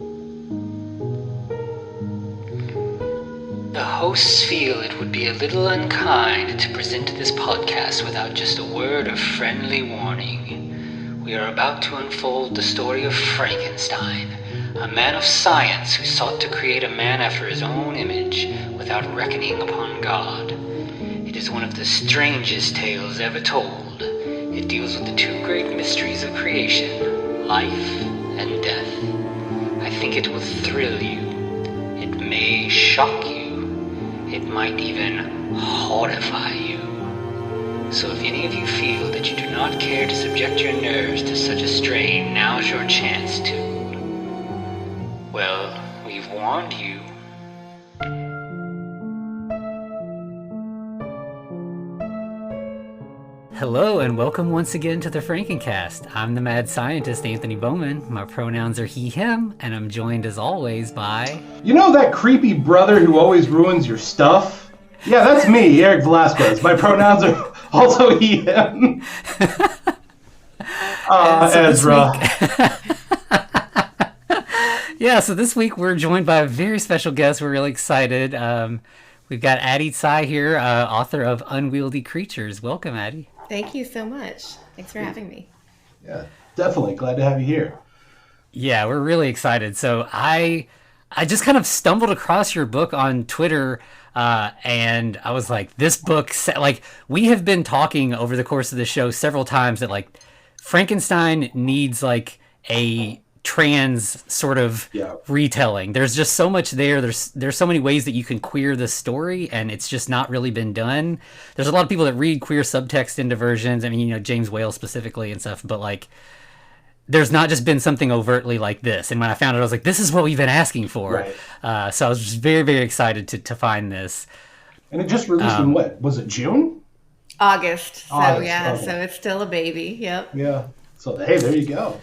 The hosts feel it would be a little unkind to present this podcast without just a word of friendly warning. We are about to unfold the story of Frankenstein, a man of science who sought to create a man after his own image without reckoning upon God. It is one of the strangest tales ever told. It deals with the two great mysteries of creation, life and death. I think it will thrill you. It may shock you. It might even horrify you. So if any of you feel that you do not care to subject your nerves to such a strain, now's your chance to. Well, we've warned you. Hello and welcome once again to the Frankencast. I'm the mad scientist Anthony Bowman. My pronouns are he, him, and I'm joined as always by... You know that creepy brother who always ruins your stuff? Yeah, that's me, Eric Velasquez. My pronouns are also he, him. Ezra. Yeah, so this week we're joined by a very special guest. We're really excited. We've got Addie Tsai here, author of Unwieldy Creatures. Welcome, Addie. Thank you so much. Thanks for having me. Yeah, definitely. Glad to have you here. Yeah, we're really excited. So I just kind of stumbled across your book on Twitter, and I was like, this book, like, we have been talking over the course of the show several times that, like, Frankenstein needs, like, a trans sort of retelling. There's just so much there. There's so many ways that you can queer the story, and it's just not really been done. There's a lot of people that read queer subtext into versions. I mean, you know, James Whale specifically and stuff, but like there's not just been something overtly like this. And when I found it, I was like, this is what we've been asking for. Right. So I was just very, very excited to find this. And it just released in what? Was it June? August. So Okay. So it's still a baby. Yep. Yeah. So hey, there you go.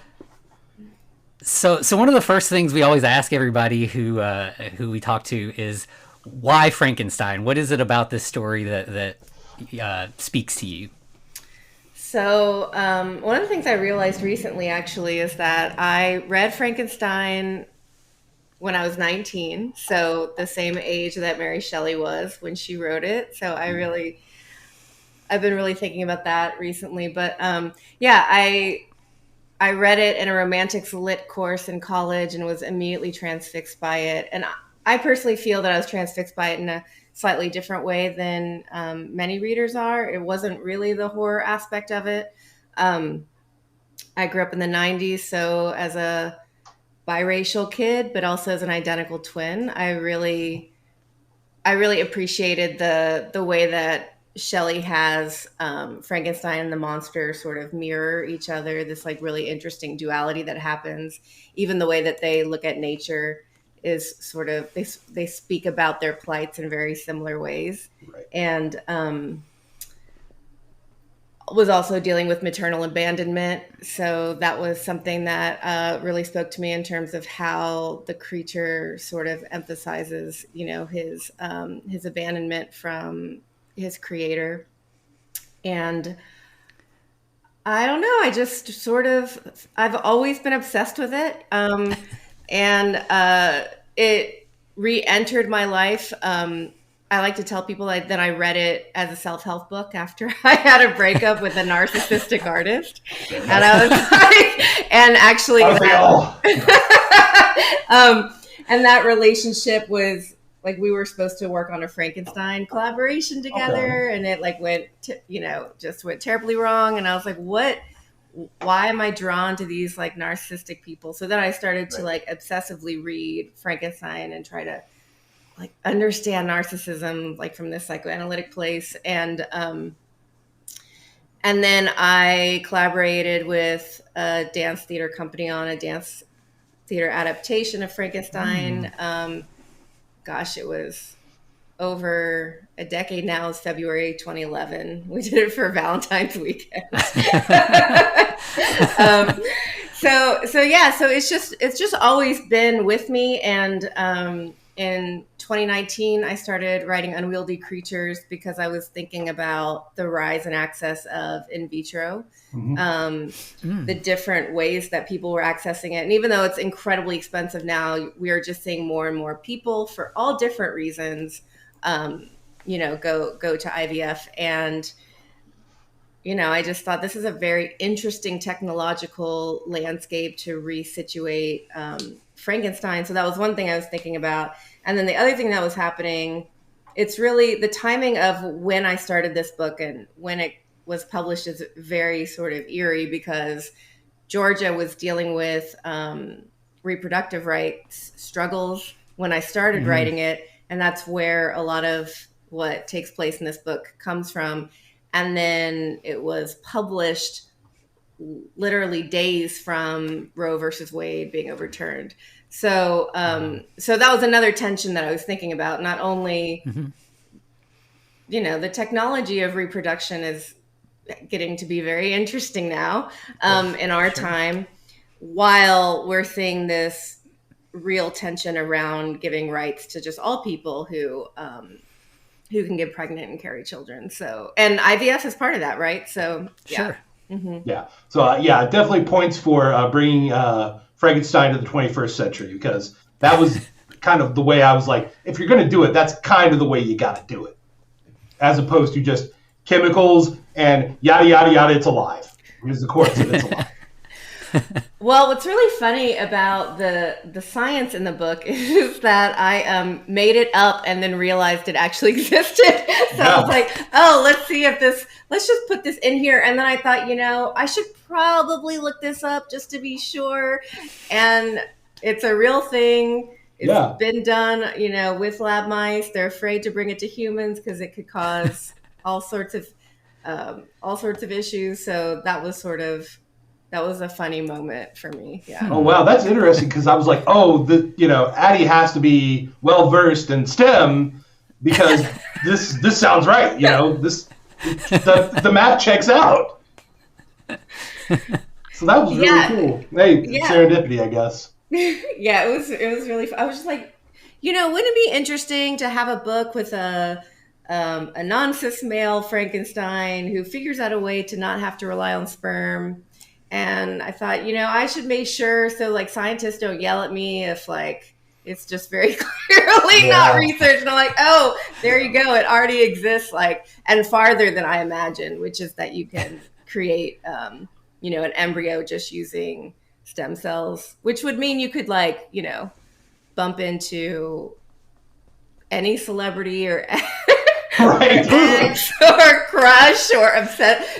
So one of the first things we always ask everybody who we talk to is, why Frankenstein? What is it about this story that speaks to you? So one of the things I realized recently, actually, is that I read Frankenstein when I was 19, so the same age that Mary Shelley was when she wrote it. So I've been really thinking about that recently. But I read it in a romantics lit course in college and was immediately transfixed by it. And I personally feel that I was transfixed by it in a slightly different way than many readers are. It wasn't really the horror aspect of it. I grew up in the 90s, so as a biracial kid, but also as an identical twin, I really appreciated the way that Shelley has Frankenstein and the monster sort of mirror each other, this like really interesting duality that happens. Even the way that they look at nature is sort of, they speak about their plights in very similar ways. Right. And was also dealing with maternal abandonment. So that was something that really spoke to me in terms of how the creature sort of emphasizes, you know, his abandonment from his creator. And I don't know, I just sort of, I've always been obsessed with it. And it re-entered my life. I like to tell people that I read it as a self-help book after I had a breakup with a narcissistic artist. And I was like, and actually, and that relationship was, like, we were supposed to work on a Frankenstein collaboration together, and it like went, just went terribly wrong. And I was like, why am I drawn to these like narcissistic people? So then I started to like obsessively read Frankenstein and try to like understand narcissism, like from this psychoanalytic place. And then I collaborated with a dance theater company on a dance theater adaptation of Frankenstein. It was over a decade now. It's February 2011. We did it for Valentine's weekend. So it's just always been with me. And in 2019, I started writing Unwieldy Creatures because I was thinking about the rise and access of in vitro, the different ways that people were accessing it. And even though it's incredibly expensive now, we are just seeing more and more people for all different reasons, go to IVF. And I just thought this is a very interesting technological landscape to resituate Frankenstein. So that was one thing I was thinking about. And then the other thing that was happening, it's really the timing of when I started this book and when it was published is very sort of eerie because Georgia was dealing with reproductive rights struggles when I started writing it. And that's where a lot of what takes place in this book comes from. And then it was published literally days from Roe versus Wade being overturned. So so that was another tension that I was thinking about. Not only, the technology of reproduction is getting to be very interesting now in our time, while we're seeing this real tension around giving rights to just all people who can get pregnant and carry children. So, and IVF is part of that, right? So, yeah. Sure. Yeah. So, it definitely points for bringing Frankenstein to the 21st century, because that was kind of the way I was like, if you're going to do it, that's kind of the way you got to do it, as opposed to just chemicals and yada, yada, yada, it's alive. Here's the corpse and it's alive. Well, what's really funny about the science in the book is that I made it up and then realized it actually existed. So I was like, oh, let's just put this in here. And then I thought, I should probably look this up just to be sure. And it's a real thing. It's been done, with lab mice. They're afraid to bring it to humans because it could cause all sorts of issues. So that was a funny moment for me. Yeah. Oh, wow. That's interesting, because I was like, Addie has to be well-versed in STEM because this sounds right. The math checks out. So that was really cool. Hey, serendipity, I guess. Yeah, it was really fun. I was just like, wouldn't it be interesting to have a book with a non-cis male Frankenstein who figures out a way to not have to rely on sperm? And I thought, I should make sure so scientists don't yell at me if it's just very clearly not research. And I'm like, oh, there you go. It already exists and farther than I imagined, which is that you can create, an embryo just using stem cells, which would mean you could bump into any celebrity or ex or crush or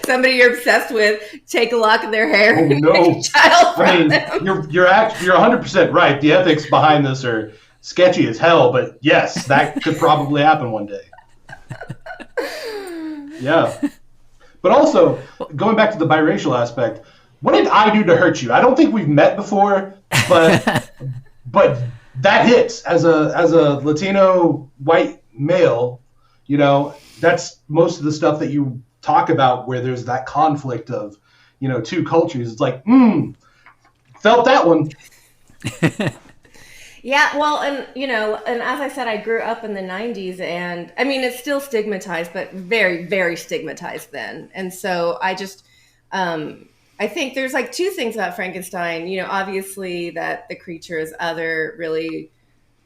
somebody you're obsessed with, take a lock of their hair and make a child from them. You're 100% right. The ethics behind this are sketchy as hell, but yes, that could probably happen one day. Yeah. But also, going back to the biracial aspect, what did I do to hurt you? I don't think we've met before, but that hits as a Latino white male. That's most of the stuff that you talk about where there's that conflict of, two cultures. It's like, felt that one. Yeah, well, and as I said, I grew up in the 90s, and I mean, it's still stigmatized, but very, very stigmatized then. And so I just, I think there's two things about Frankenstein, obviously that the creature is other really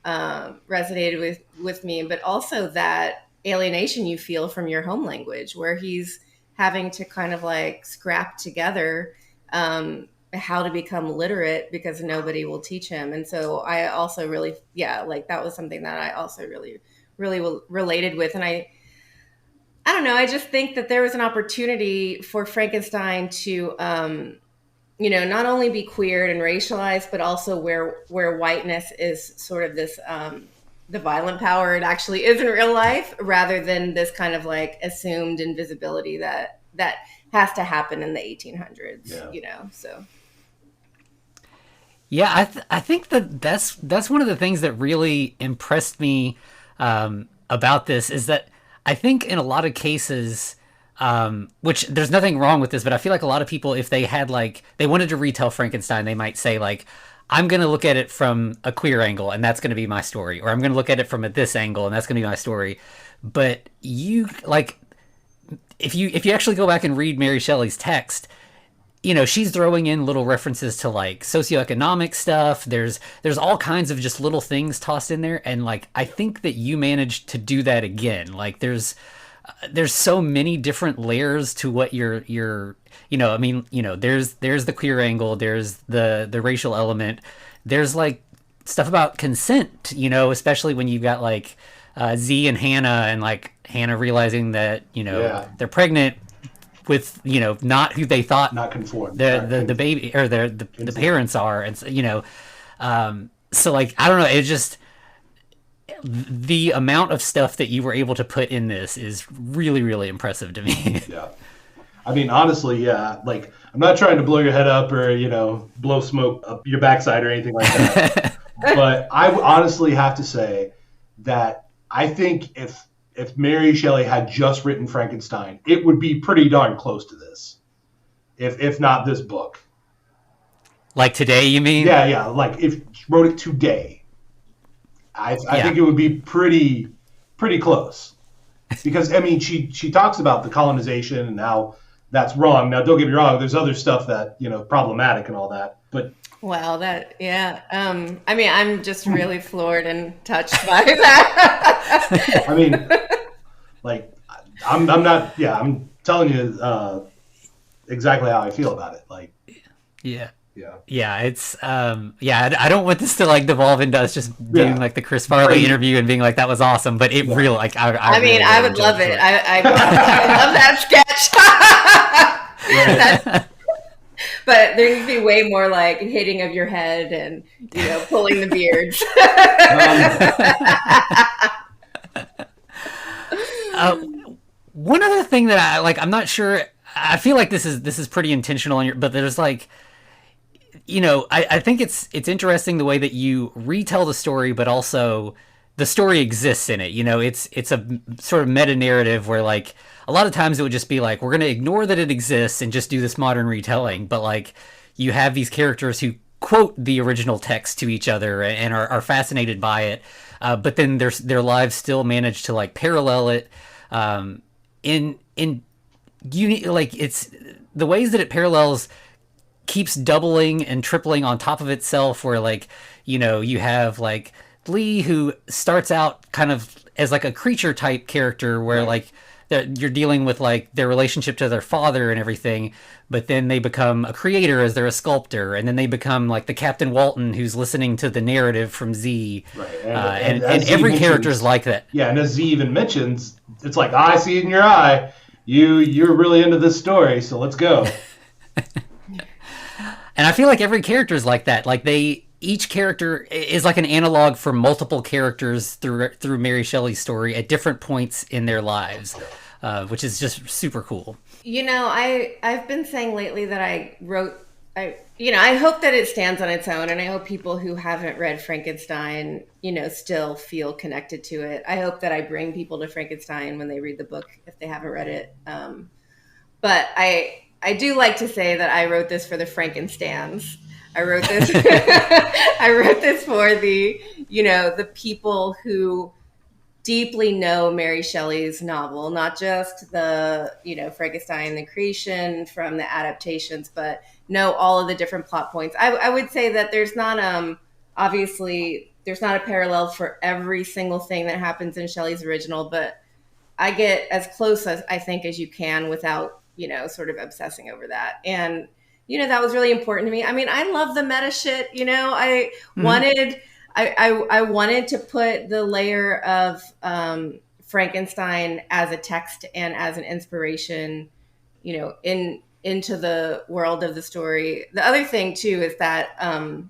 resonated with me, but also that alienation you feel from your home language, where he's having to kind of scrap together how to become literate because nobody will teach him. And so I also really, that was something that I also really, really related with. And I don't know, I just think that there was an opportunity for Frankenstein to, not only be queered and racialized, but also where whiteness is sort of this, the violent power it actually is in real life, rather than this kind of assumed invisibility that has to happen in the 1800s, so. Yeah, I think that's one of the things that really impressed me about this, is that I think in a lot of cases, which there's nothing wrong with this, but I feel like a lot of people, if they had they wanted to retell Frankenstein, they might say I'm going to look at it from a queer angle, and that's going to be my story, or I'm going to look at it from this angle, and that's going to be my story. But you like, if you actually go back and read Mary Shelley's text, you know, she's throwing in little references to like socioeconomic stuff. There's all kinds of just little things tossed in there, and like I think that you managed to do that again. Like there's so many different layers to what you're you know, I mean, you know, there's the queer angle, there's the racial element, there's like stuff about consent, you know, especially when you've got like Z and Hannah, and like Hannah realizing that, you know, they're pregnant with, you know, not who they thought not conform the baby or the parents are, and you know, so like I don't know, it just, the amount of stuff that you were able to put in this is really, really impressive to me. Yeah. I mean, honestly, yeah, like, I'm not trying to blow your head up or, you know, blow smoke up your backside or anything like that. But I honestly have to say that I think if Mary Shelley had just written Frankenstein, it would be pretty darn close to this, if not this book. Like today, you mean? Yeah. Like if she wrote it today, I think it would be pretty close, because I mean she talks about the colonization and how that's wrong. Now don't get me wrong, there's other stuff that, you know, problematic and all that, but well, that I mean, I'm just really floored and touched by that. I mean, like I'm not, I'm telling you exactly how I feel about it. Like it's I don't want this to like devolve into us just doing like the Chris Farley interview and being like that was awesome, but it really like I mean, really I would love it. I love that sketch. But there needs to be way more like hitting of your head and, you know, pulling the beards. One other thing that I like, I'm not sure, I feel like this is pretty intentional, but there's like, you know, I think it's interesting the way that you retell the story, but also the story exists in it. You know, it's a sort of meta narrative where like a lot of times it would just be like, we're going to ignore that it exists and just do this modern retelling. But like you have these characters who quote the original text to each other and are fascinated by it. But then their lives still manage to like parallel it. Like it's the ways that it parallels keeps doubling and tripling on top of itself, where like, you know, you have like Lee, who starts out kind of as like a creature type character where like you're dealing with like their relationship to their father and everything, but then they become a creator as they're a sculptor, and then they become like the Captain Walton who's listening to the narrative from Z. Right. And every character is like that. Yeah, and as Z even mentions, it's like, I see it in your eye. You're really into this story, so let's go. And I feel like every character is like that. Like each character is like an analog for multiple characters through Mary Shelley's story at different points in their lives, which is just super cool. You know, I've been saying lately that I hope that it stands on its own, and I hope people who haven't read Frankenstein, you know, still feel connected to it. I hope that I bring people to Frankenstein when they read the book if they haven't read it. But I do like to say that I wrote this for the Frankenstans. I wrote this for the, you know, the people who deeply know Mary Shelley's novel, not just the, you know, Frankenstein, the creation from the adaptations, but know all of the different plot points. I would say that there's not, obviously, there's not a parallel for every single thing that happens in Shelley's original, but I get as close as I think as you can without, you know, sort of obsessing over that. And, you know, that was really important to me. I mean, I love the meta shit, you know, I wanted to put the layer of Frankenstein as a text and as an inspiration, you know, into the world of the story. The other thing too is that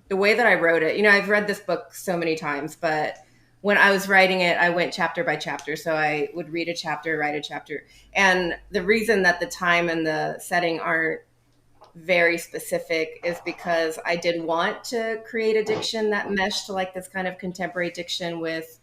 the way that I wrote it, you know, I've read this book so many times, but when I was writing it, I went chapter by chapter. So I would read a chapter, write a chapter. And the reason that the time and the setting aren't very specific is because I did want to create a diction that meshed like this kind of contemporary diction with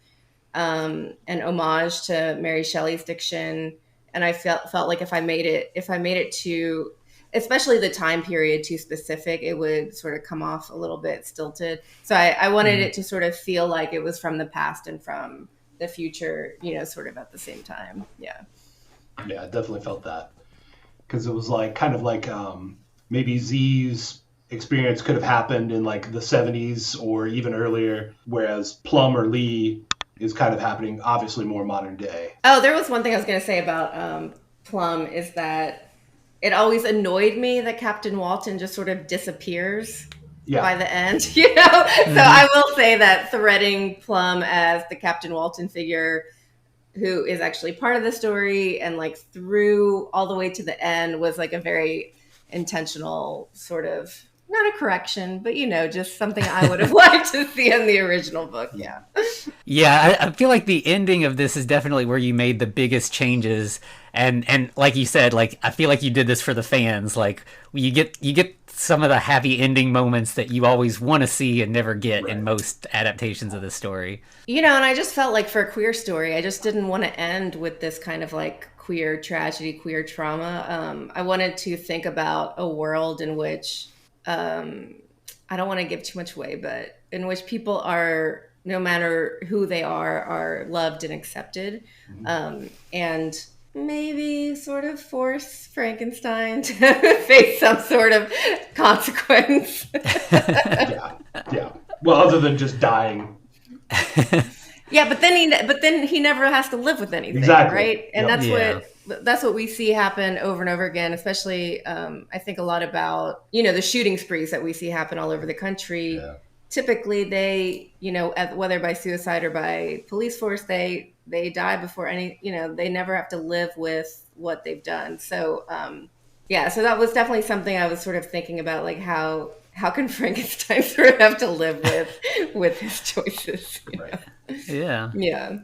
an homage to Mary Shelley's diction. And I felt like if I made it too, especially the time period too specific, it would sort of come off a little bit stilted. So I wanted it to sort of feel like it was from the past and from the future, sort of at the same time. Yeah. Yeah, I definitely felt that. Because it was like kind of like maybe Z's experience could have happened in like the 70s or even earlier, whereas Plum or Lee is kind of happening obviously more modern day. Oh, there was one thing I was going to say about Plum is that it always annoyed me that Captain Walton just sort of disappears by the end, So I will say that threading Plum as the Captain Walton figure, who is actually part of the story and like through all the way to the end, was like a very intentional sort of, not a correction, but just something I would have liked to see in the original book. Yeah. Yeah, I feel like the ending of this is definitely where you made the biggest changes, and like you said, like I feel like you did this for the fans. Like you get some of the happy ending moments that you always want to see and never get in most adaptations of the story. And I just felt like for a queer story, I just didn't want to end with this kind of like queer tragedy, queer trauma. I wanted to think about a world in which I don't want to give too much away, but in which people are, no matter who they are loved and accepted, and maybe sort of force Frankenstein to face some sort of consequence. Yeah. Well, other than just dying. Yeah, but then he never has to live with anything, right? And that's what we see happen over and over again, especially I think a lot about, the shooting sprees that we see happen all over the country. Yeah. Typically they, whether by suicide or by police force, they die before they never have to live with what they've done. So, so that was definitely something I was sort of thinking about, like how can Frankenstein sort of have to live with his choices? Right. Yeah. Yeah.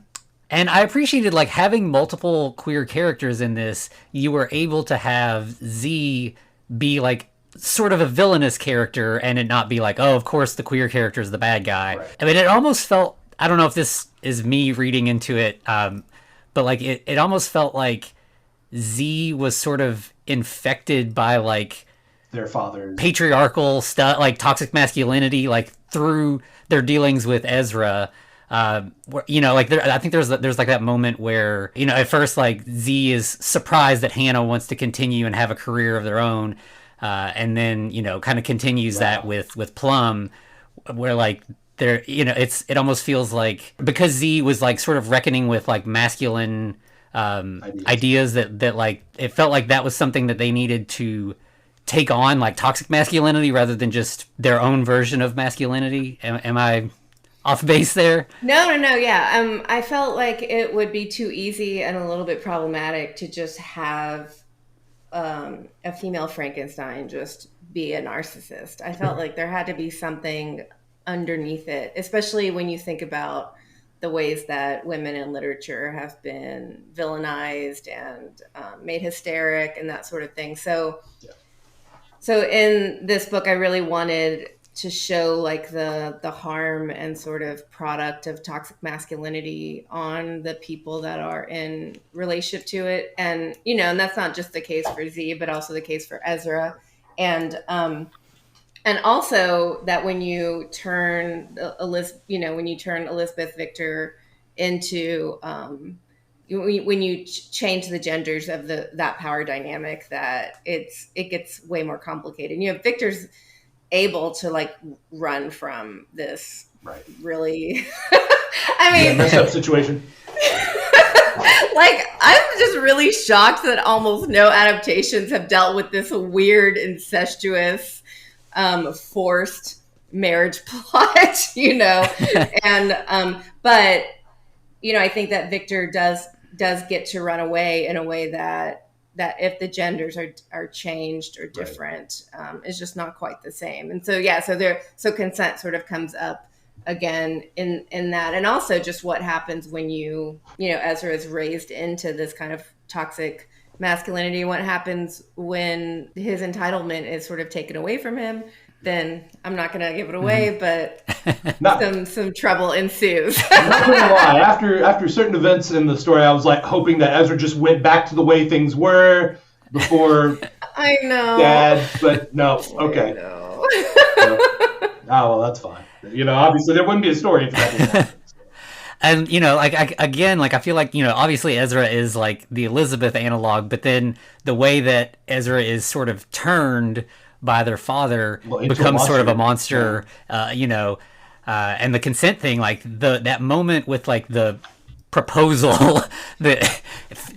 And I appreciated like having multiple queer characters in this. You were able to have Z be like sort of a villainous character and it not be like, oh, of course the queer character is the bad guy. Right. I mean, it almost felt, I don't know if this is me reading into it, but like it almost felt like Z was sort of infected by like their father's patriarchal stuff, like toxic masculinity, like through their dealings with Ezra. Like I think there's like that moment where, at first like Z is surprised that Hannah wants to continue and have a career of their own. And then, kind of continues that with Plum, where like there, it almost feels like because Z was like sort of reckoning with like masculine, ideas that like, it felt like that was something that they needed to take on, like toxic masculinity rather than just their own version of masculinity. Am I off base there? No. Yeah. I felt like it would be too easy and a little bit problematic to just have a female Frankenstein just be a narcissist. I felt like there had to be something underneath it, especially when you think about the ways that women in literature have been villainized and made hysteric and that sort of thing. So in this book, I really wanted to show like the harm and sort of product of toxic masculinity on the people that are in relationship to it. And, and that's not just the case for Z, but also the case for Ezra. And also that when you turn Elizabeth Victor into, when you change the genders of that power dynamic, that it gets way more complicated. Victor's able to like run from this really messed up situation. Like I'm just really shocked that almost no adaptations have dealt with this weird incestuous forced marriage plot, and but I think that Victor does get to run away in a way that if the genders are changed or different, is just not quite the same. And so consent sort of comes up again in that. And also just what happens when Ezra is raised into this kind of toxic masculinity, what happens when his entitlement is sort of taken away from him. Then I'm not going to give it away, but some trouble ensues. I'm not going to lie. After certain events in the story, I was like hoping that Ezra just went back to the way things were, before I know. Dad, but no. Okay. No. Well, that's fine. Obviously there wouldn't be a story if that didn't happen. And I feel like obviously Ezra is like the Elizabeth analog, but then the way that Ezra is sort of turned by their father becomes sort of a monster. Yeah. And the consent thing, like that moment with like the proposal, that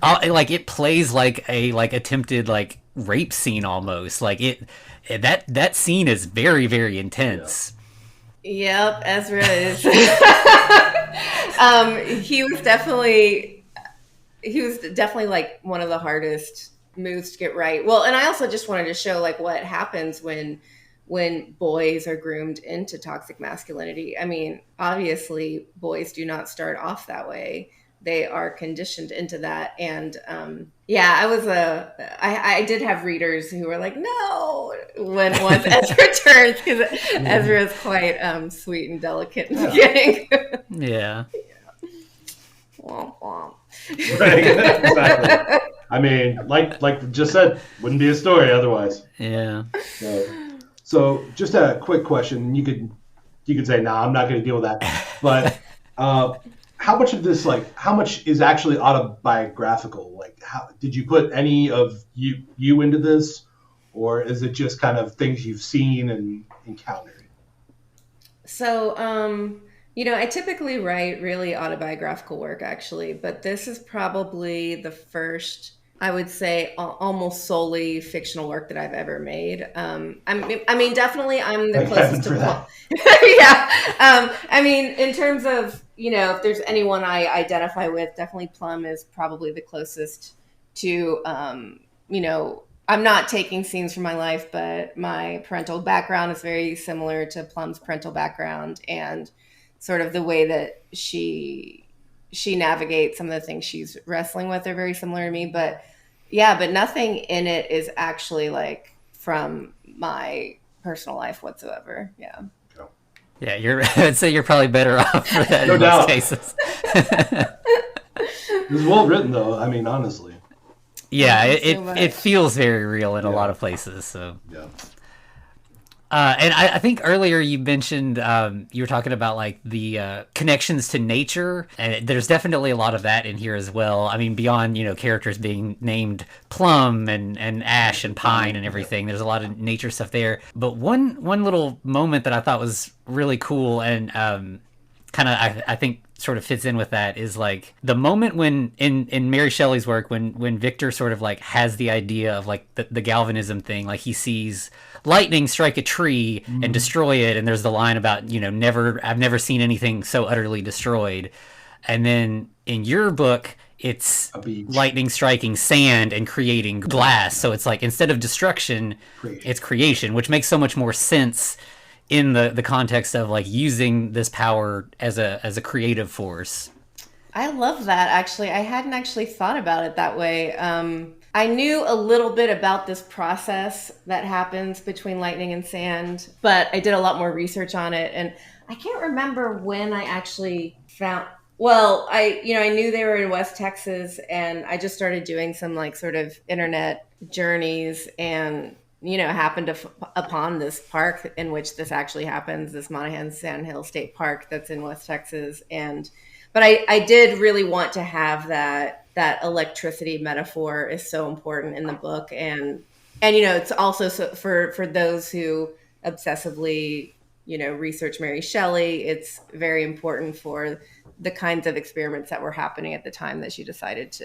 like it plays like a attempted like rape scene almost. Like that scene is very, very intense. Yep, Ezra is. He was definitely like one of the hardest moves to get right. Well, and I also just wanted to show like what happens when boys are groomed into toxic masculinity. I mean, obviously boys do not start off that way. They are conditioned into that. And I did have readers who were like, no, once Ezra turns, because Ezra is quite sweet and delicate in the beginning. Yeah. Womp womp. Right, exactly. I mean, like just said, wouldn't be a story otherwise. Yeah. So just a quick question. You could say, nah, I'm not going to deal with that. But how much of this, like, how much is actually autobiographical? Like, how did you put any of you into this, or is it just kind of things you've seen and encountered? So, I typically write really autobiographical work, actually, but this is probably the first, I would say, almost solely fictional work that I've ever made. I mean, definitely I'm the closest to Plum. Yeah. I mean, in terms of, if there's anyone I identify with, definitely Plum is probably the closest to, I'm not taking scenes from my life, but my parental background is very similar to Plum's parental background, and sort of the way that she navigates some of the things she's wrestling with are very similar to me. But nothing in it is actually like from my personal life whatsoever. Yeah. Yeah, I'd say you're probably better off for that in most cases. It was well written, though. I mean, honestly. Yeah, it feels very real in a lot of places. So. Yeah. And I think earlier you mentioned you were talking about like the connections to nature, and there's definitely a lot of that in here as well. I mean, beyond characters being named Plum and Ash and Pine and everything, there's a lot of nature stuff there. But one little moment that I thought was really cool and kind of I think sort of fits in with that is like the moment when in Mary Shelley's work when Victor sort of like has the idea of like the galvanism thing, like he sees lightning strike a tree and destroy it, and there's the line about I've never seen anything so utterly destroyed. And then in your book it's lightning striking sand and creating glass, so it's like instead of destruction it's creation, which makes so much more sense in the context of like using this power as a creative force. I love that, actually. I hadn't actually thought about it that way. I knew a little bit about this process that happens between lightning and sand, but I did a lot more research on it, and I can't remember when I actually found. Well, I knew they were in West Texas, and I just started doing some like sort of internet journeys, and happened upon this park in which this actually happens, this Monahan Sandhill State Park that's in West Texas. But I did really want to have that electricity metaphor is so important in the book. And it's also for those who obsessively, research Mary Shelley, it's very important for the kinds of experiments that were happening at the time that she decided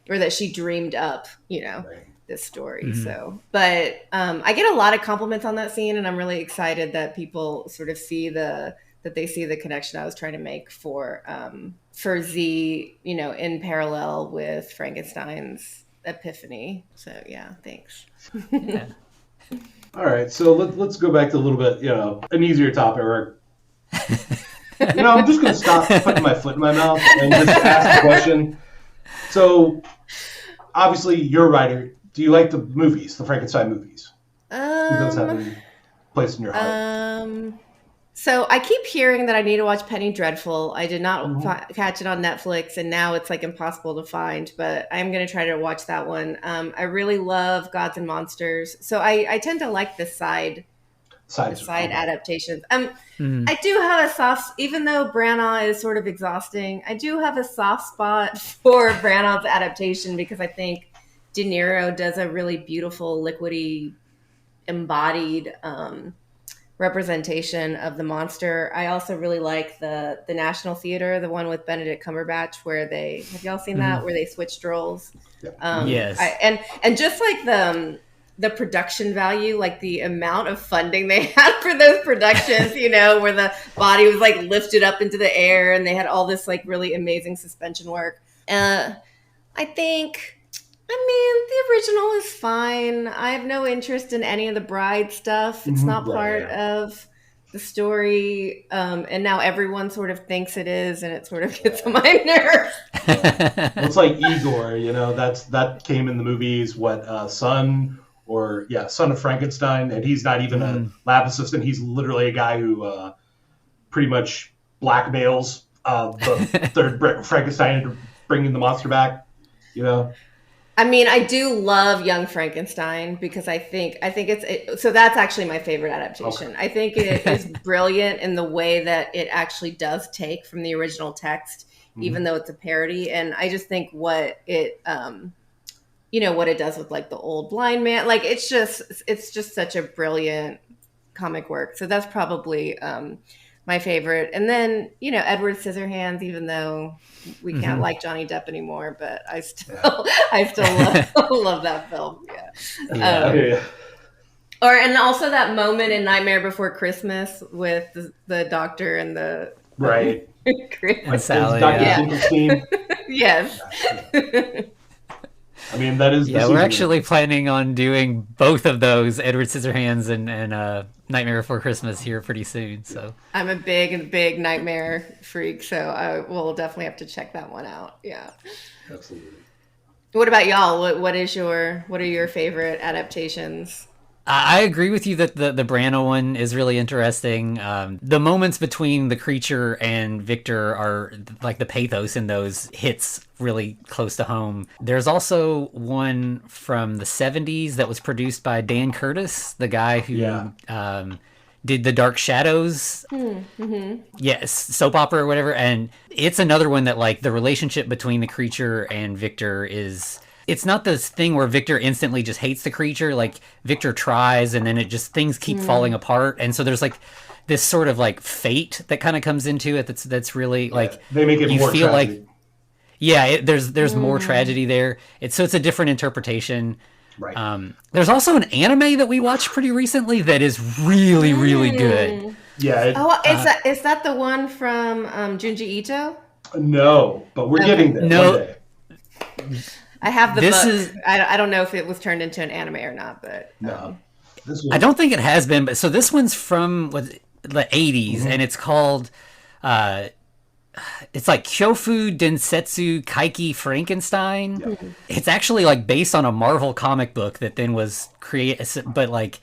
or that she dreamed up, this story. Mm-hmm. So, but I get a lot of compliments on that scene, and I'm really excited that people sort of see the connection I was trying to make for Z, in parallel with Frankenstein's epiphany. So yeah, thanks. Yeah. All right, so let's go back to a little bit, an easier topic. I'm just going to stop putting my foot in my mouth and just ask a question. So, obviously, you're a writer. Do you like the movies, the Frankenstein movies? Do those have any place in your heart? So I keep hearing that I need to watch Penny Dreadful. I did not catch it on Netflix, and now it's like impossible to find. But I'm going to try to watch that one. I really love Gods and Monsters, so I tend to like the side adaptations. I do have a soft, even though Branagh is sort of exhausting, I do have a soft spot for Branagh's adaptation because I think De Niro does a really beautiful, liquidy, embodied representation of the monster. I also really like the National Theater, the one with Benedict Cumberbatch, where have y'all seen that? Where they switched roles? Yes. And just like the production value, like the amount of funding they had for those productions, where the body was like lifted up into the air and they had all this like really amazing suspension work. The original is fine. I have no interest in any of the bride stuff. It's not part of the story. And now everyone sort of thinks it is, and it sort of gets on my nerves. It's like Igor, that came in the movies, son of Frankenstein, and he's not even a lab assistant. He's literally a guy who pretty much blackmails the third Frankenstein into bringing the monster back, I do love Young Frankenstein because I think so that's actually my favorite adaptation. Okay. I think it is brilliant in the way that it actually does take from the original text, even though it's a parody. And I just think what it, what it does with like the old blind man, like it's just such a brilliant comic work. So that's probably my favorite. And then, Edward Scissorhands, even though we can't like Johnny Depp anymore, but I still love that film. Yeah. And also that moment in Nightmare Before Christmas with the doctor and the right. And Sally. Yes. That is. Yeah, we're actually planning on doing both of those, Edward Scissorhands and Nightmare Before Christmas, here pretty soon. So I'm a big Nightmare freak, so I will definitely have to check that one out. Yeah, absolutely. What about y'all? What are your favorite adaptations? I agree with you that the Branagh one is really interesting. The moments between the creature and Victor are like the pathos in those hits really close to home. There's also one from the 70s that was produced by Dan Curtis, the guy who did The Dark Shadows. Yes, soap opera or whatever. And it's another one that like the relationship between the creature and Victor is... It's not this thing where Victor instantly just hates the creature. Like Victor tries and then things keep falling apart. And so there's like this sort of like fate that kind of comes into it. That's really like, they make it more feel tragedy. Like, there's more tragedy there. It's a different interpretation. Right. There's also an anime that we watched pretty recently that is really, really good. Yeah. Is that the one from Junji Ito? No, but we're getting there. No. One day. I have the book. I don't know if it was turned into an anime or not, but no. I don't think it has been. But so this one's from the 80s, and it's called it's like Kyofu Densetsu Kaiki Frankenstein. Yeah. It's actually like based on a Marvel comic book that then was created, but like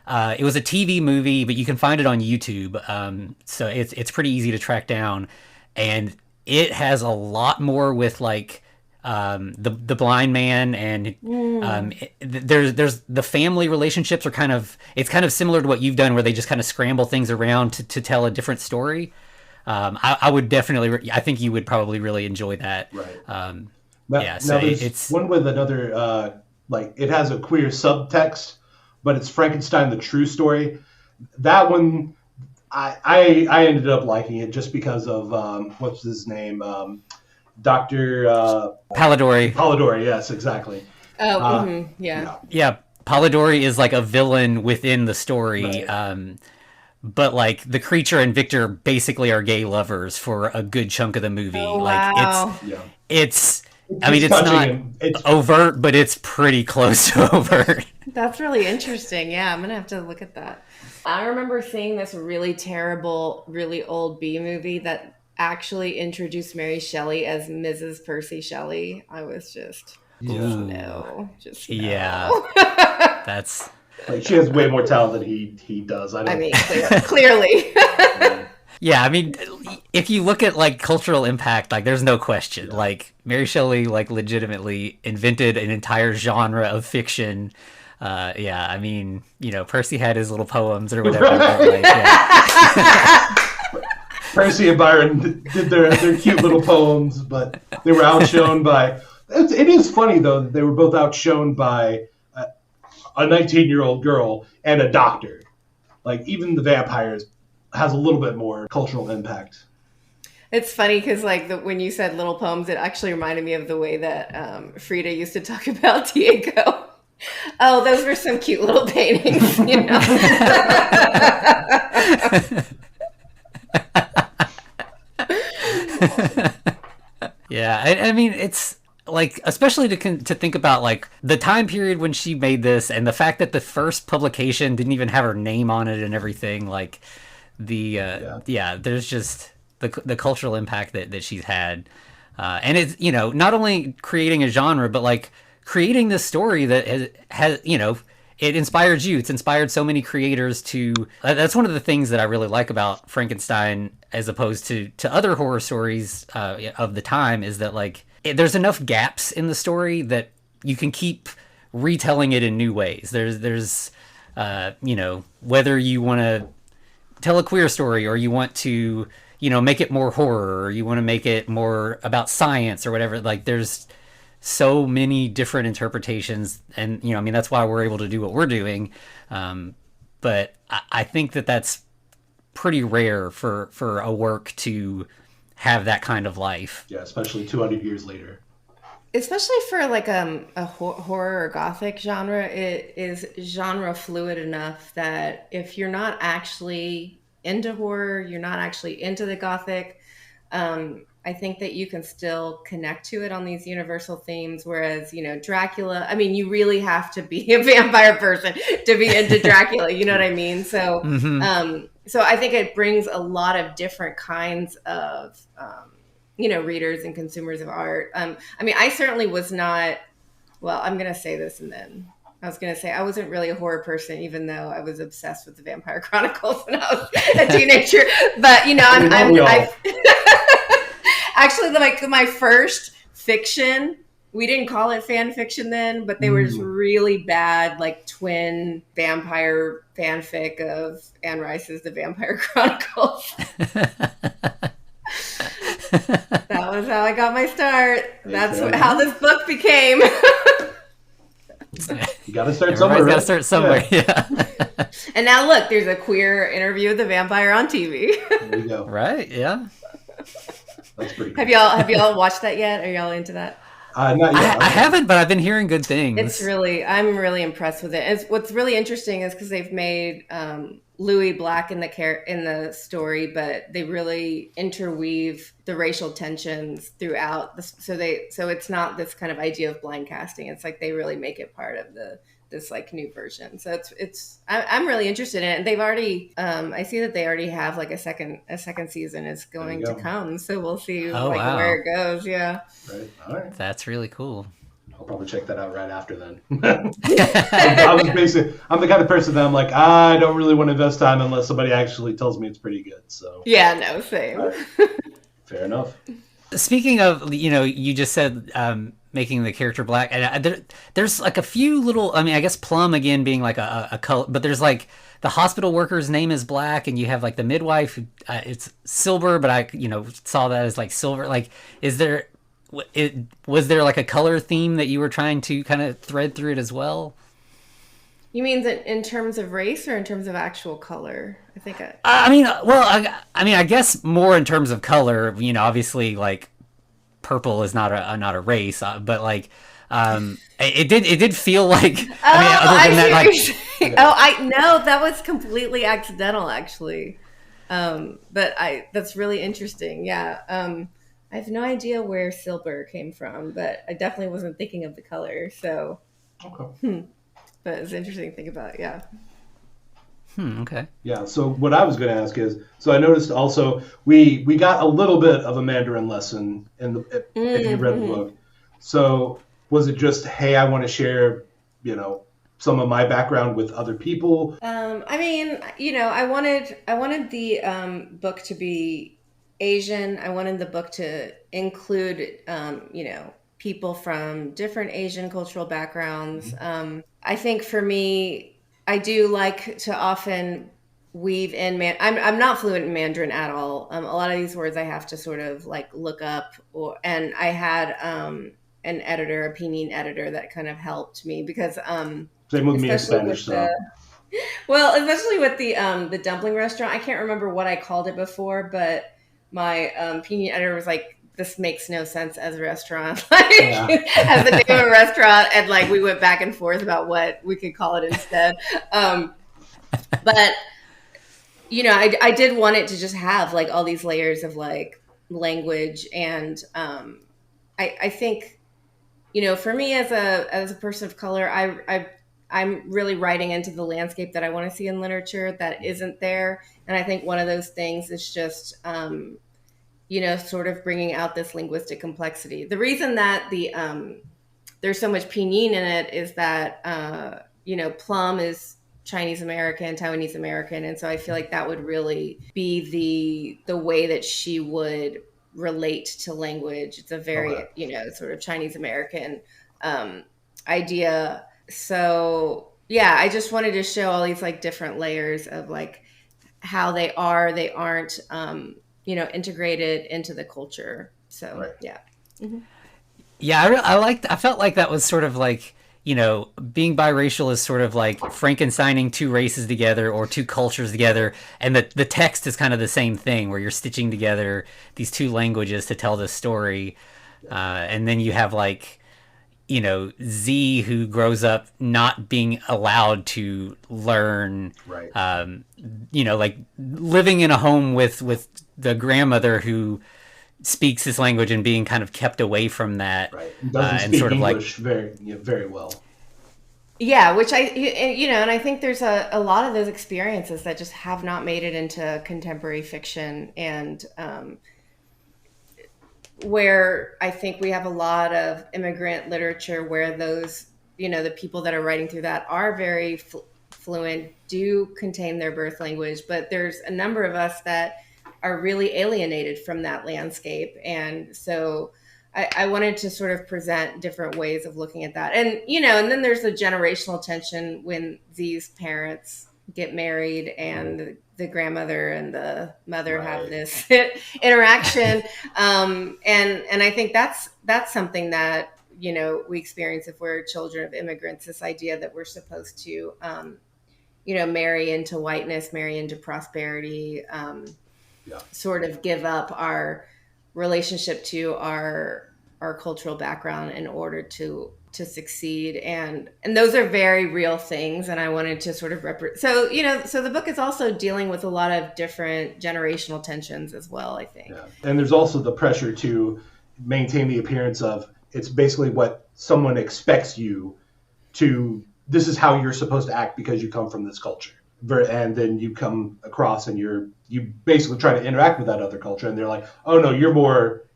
it was a TV movie, but you can find it on YouTube. So it's pretty easy to track down, and it has a lot more with like the blind man and there's the family relationships are it's kind of similar to what you've done where they just kind of scramble things around to tell a different story. I would definitely I think you would probably really enjoy that. Right. So it's one with another like it has a queer subtext, but it's Frankenstein the True Story. That one I ended up liking it just because of what's his name, Dr. Polidori. Polidori, yes, exactly. Yeah, Polidori is like a villain within the story. Right. But like the creature and Victor basically are gay lovers for a good chunk of the movie. It's not overt, but it's pretty close to overt. That's really interesting. Yeah, I'm gonna have to look at that. I remember seeing this really terrible, really old B movie that actually introduced Mary Shelley as Mrs. Percy Shelley. I was just no. Yeah. Like, she has way more talent than he does. I mean, clearly. Yeah, I mean, if you look at like cultural impact, like there's no question. Yeah. Like Mary Shelley, like legitimately invented an entire genre of fiction. Yeah, I mean, you know, Percy had his little poems or whatever. But, like, yeah. Percy and Byron did their cute little poems, but they were outshone by. It is funny though that they were both outshone by a 19-year-old girl and a doctor. Like even the vampires has a little bit more cultural impact. It's funny because like when you said little poems, it actually reminded me of the way that Frida used to talk about Diego. Oh, those were some cute little paintings, you know. Yeah, I mean, it's like, especially to think about like the time period when she made this, and the fact that the first publication didn't even have her name on it and everything. Like there's just the cultural impact that she's had, and it's, you know, not only creating a genre, but like creating this story that has you know, it inspired you. It's inspired so many creators to. That's one of the things that I really like about Frankenstein, as opposed to other horror stories of the time, is that like there's enough gaps in the story that you can keep retelling it in new ways. There's you know, whether you want to tell a queer story, or you want to, you know, make it more horror, or you want to make it more about science or whatever. Like there's so many different interpretations, and you know, I mean, that's why we're able to do what we're doing. But I think that that's pretty rare for a work to have that kind of life. Yeah, especially 200 years later. Especially for like a horror or gothic genre, it is genre fluid enough that if you're not actually into horror, you're not actually into the gothic, I think that you can still connect to it on these universal themes. Whereas, you know, Dracula, I mean, you really have to be a vampire person to be into Dracula. You know what I mean? So, so I think it brings a lot of different kinds of, you know, readers and consumers of art. I mean, I certainly was not, well, I'm going to say this and then I was going to say I wasn't really a horror person, even though I was obsessed with the Vampire Chronicles when I was a teenager. But, you know, I've actually, like my first fiction, we didn't call it fan fiction then, but they were just really bad, like twin vampire fanfic of Anne Rice's The Vampire Chronicles. That was how I got my start. That's how this book became. You got to start somewhere. Everybody's got to start somewhere. Yeah. And now look, there's a queer interview with the vampire on TV. There you go. Right? Yeah. That's pretty cool. Have y'all watched that yet? Are y'all into that? Not yet. I haven't, but I've been hearing good things. I'm really impressed with it. What's really interesting is because they've made Louis black in the story, but they really interweave the racial tensions throughout. So it's not this kind of idea of blind casting. It's like they really make it part of this like new version. So I'm really interested in it. And they've already I see that they already have like a second season is going to come. So we'll see where it goes. Yeah. Right. All right. That's really cool. I'll probably check that out right after then. I'm the kind of person that I'm like, I don't really want to invest time unless somebody actually tells me it's pretty good. So yeah, no, same. Right. Fair enough. Speaking of, you know, you just said making the character black, and there's like a few little, I mean, I guess Plum again being like a color, but there's like the hospital worker's name is black, and you have like the midwife, it's silver, but I, you know, saw that as like silver. Like, was there like a color theme that you were trying to kind of thread through it as well? You mean that in terms of race or in terms of actual color? I think I guess more in terms of color. You know, obviously, like purple is not a race, but like it did feel like. That was completely accidental, actually. But that's really interesting. Yeah. I have no idea where silver came from, but I definitely wasn't thinking of the color. So, okay. But it's interesting to think about. Yeah. Okay. Yeah. So what I was going to ask is, so I noticed also we got a little bit of a Mandarin lesson if you read the book. So was it just, hey, I want to share, you know, some of my background with other people? I mean, I wanted the book to be Asian. I wanted the book to include, people from different Asian cultural backgrounds. I think for me, I do like to often weave in I'm not fluent in Mandarin at all. A lot of these words I have to sort of like look up, and I had an editor, a pinyin editor, that kind of helped me because Same with me in especially Spanish. with well, especially with the dumpling restaurant. I can't remember what I called it before, but my pinyin editor was like, "This makes no sense as a restaurant," like as the name of a restaurant, and like we went back and forth about what we could call it instead. But I did want it to just have like all these layers of like language, and I think for me as a person of color, I'm really writing into the landscape that I want to see in literature that isn't there. And I think one of those things is just, sort of bringing out this linguistic complexity. The reason that there's so much pinyin in it is that, Plum is Chinese American, Taiwanese American. And so I feel like that would really be the way that she would relate to language. It's a very, sort of Chinese American idea. So yeah, I just wanted to show all these like different layers of like how they aren't, integrated into the culture. So Right. yeah. Mm-hmm. Yeah, I felt like that was sort of like, being biracial is sort of like Frankensteining two races together or two cultures together, and the text is kind of the same thing where you're stitching together these two languages to tell this story, and then you have like, Z, who grows up not being allowed to learn, Right. Like living in a home with the grandmother who speaks this language and being kind of kept away from that. Right. Doesn't and speak sort of English very well. Yeah, which and I think there's a lot of those experiences that just have not made it into contemporary fiction, and where I think we have a lot of immigrant literature where those, the people that are writing through that are very fluent, do contain their birth language, but there's a number of us that are really alienated from that landscape. And so I wanted to sort of present different ways of looking at that. And, and then there's the generational tension when these parents get married and the grandmother and the mother have this interaction. And I think that's something that, we experience if we're children of immigrants, this idea that we're supposed to, marry into whiteness, marry into prosperity, sort of give up our relationship to our cultural background in order to succeed, and those are very real things. And I wanted to sort of so the book is also dealing with a lot of different generational tensions as well, I think. And there's also the pressure to maintain the appearance of, it's basically what someone expects you to, this is how you're supposed to act because you come from this culture. And then you come across and you basically try to interact with that other culture, and they're like, oh no, you're more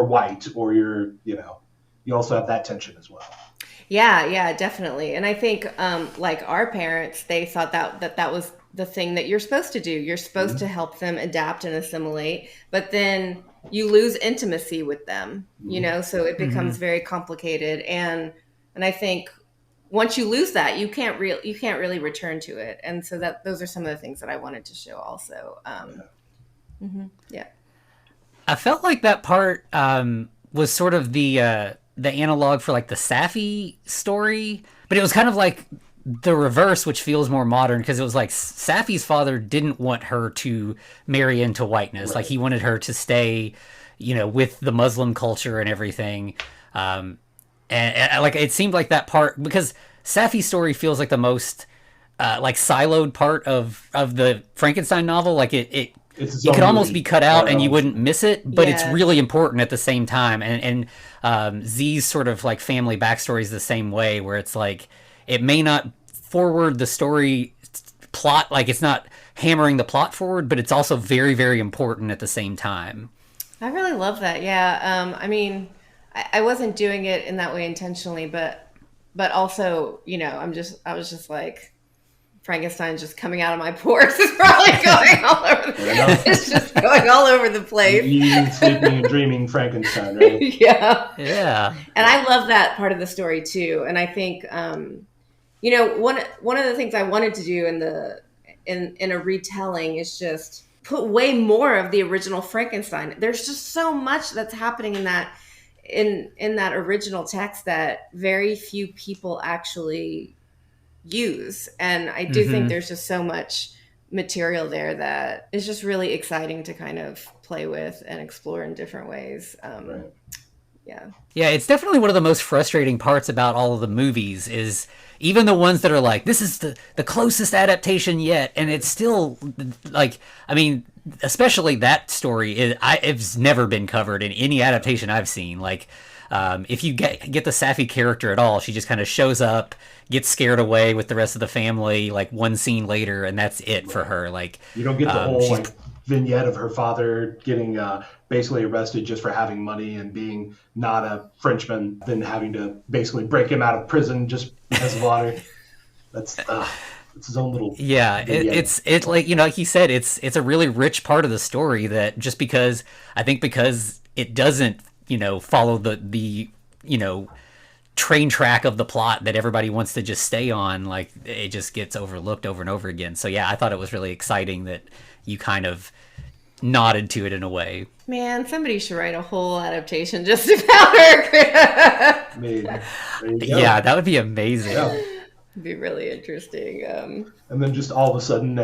white, or you also have that tension as well. Yeah, definitely. And I think like our parents, they thought that was the thing that you're supposed to do. You're supposed to help them adapt and assimilate, but then you lose intimacy with them, so it becomes very complicated. And I think once you lose that, you can't really return to it. And so those are some of the things that I wanted to show also. Yeah. I felt like that part was sort of the analog for like the Safi story, but it was kind of like the reverse, which feels more modern, because it was like Safi's father didn't want her to marry into whiteness. Like he wanted her to stay, with the Muslim culture and everything. And like it seemed like that part, because Safi's story feels like the most like siloed part of the Frankenstein novel. Like it could almost be cut out and you wouldn't miss it, but it's really important at the same time. And Z's sort of like family backstory is the same way, where it's like it may not forward the story plot, like it's not hammering the plot forward, but it's also very, very important at the same time. I really love that. Yeah. I mean, I wasn't doing it in that way intentionally, but but also, I was just like, Frankenstein's just coming out of my pores. It's probably going all over. It's just going all over the place. Eating, sleeping, and dreaming Frankenstein, right? Yeah. Yeah. And I love that part of the story too. And I think, one of the things I wanted to do in a retelling is just put way more of the original Frankenstein. There's just so much that's happening in that original text that very few people actually use. And I do think there's just so much material there that is just really exciting to kind of play with and explore in different ways. Right. Yeah, it's definitely one of the most frustrating parts about all of the movies is even the ones that are like, this is the closest adaptation yet, and it's still like, I mean, especially that story, it's never been covered in any adaptation I've seen. Like, if you get the Safi character at all, she just kind of shows up, gets scared away with the rest of the family, like one scene later, and that's it for her. Like, you don't get the whole vignette of her father getting basically arrested just for having money and being not a Frenchman, then having to basically break him out of prison just because of honor. That's it's his own little it's like, like he said, it's a really rich part of the story that just because it doesn't follow the train track of the plot that everybody wants to just stay on, like it just gets overlooked over and over again. So yeah, I thought it was really exciting that you kind of nodded to it in a way. Man, somebody should write a whole adaptation just about her. Yeah, that would be amazing. Yeah. It'd be really interesting. And then just all of a sudden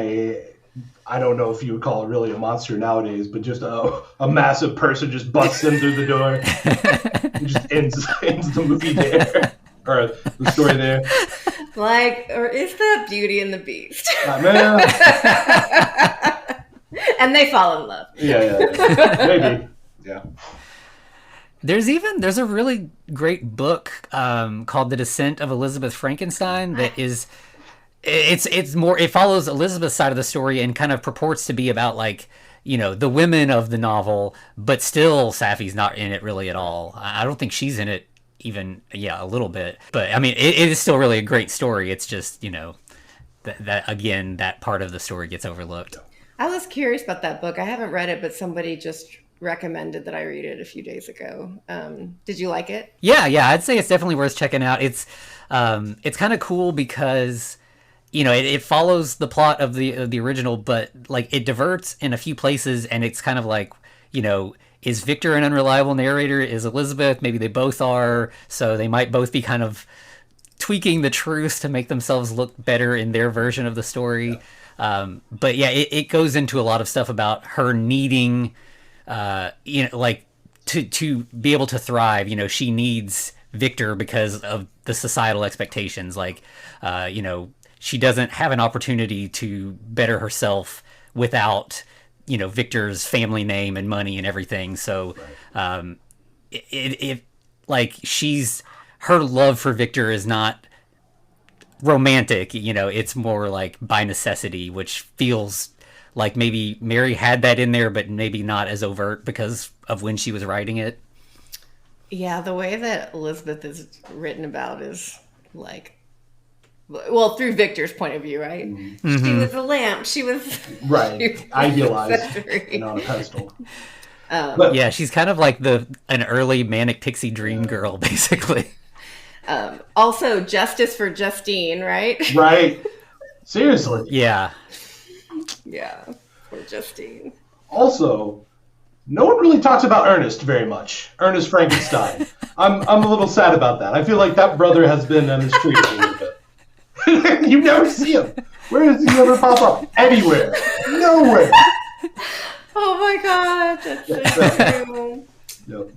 I don't know if you would call it really a monster nowadays, but just a massive person just busts in through the door and just ends the movie there, or the story there. Like, or is that Beauty and the Beast? And they fall in love. Yeah. Maybe. Yeah. There's a really great book called The Descent of Elizabeth Frankenstein that is... It follows Elizabeth's side of the story and kind of purports to be about like, the women of the novel, but still Safi's not in it really at all. I don't think she's in it even, a little bit. But I mean, it is still really a great story. It's just, that again, that part of the story gets overlooked. I was curious about that book. I haven't read it, but somebody just recommended that I read it a few days ago. Did you like it? Yeah, I'd say it's definitely worth checking out. It's kind of cool because it follows the plot of the original, but like it diverts in a few places, and it's kind of like, is Victor an unreliable narrator? Is Elizabeth? Maybe they both are, so they might both be kind of tweaking the truth to make themselves look better in their version of the story. But yeah, it goes into a lot of stuff about her needing, like to be able to thrive. She needs Victor because of the societal expectations. Like, she doesn't have an opportunity to better herself without, Victor's family name and money and everything. So, her love for Victor is not romantic, it's more like by necessity, which feels like maybe Mary had that in there, but maybe not as overt because of when she was writing it. Yeah, the way that Elizabeth is written about is like, well, through Victor's point of view, right? Mm-hmm. She was a lamp. She was idealized and on a pedestal. Yeah, she's kind of like an early manic pixie dream girl, basically. Also, justice for Justine, right? Right. Seriously. Yeah. Yeah, for Justine. Also, no one really talks about Ernest very much. Ernest Frankenstein. I'm a little sad about that. I feel like that brother has been mistreated a little bit. You never see him. Where does he ever pop up? Anywhere. Nowhere. Oh my god, that's so true. Yep.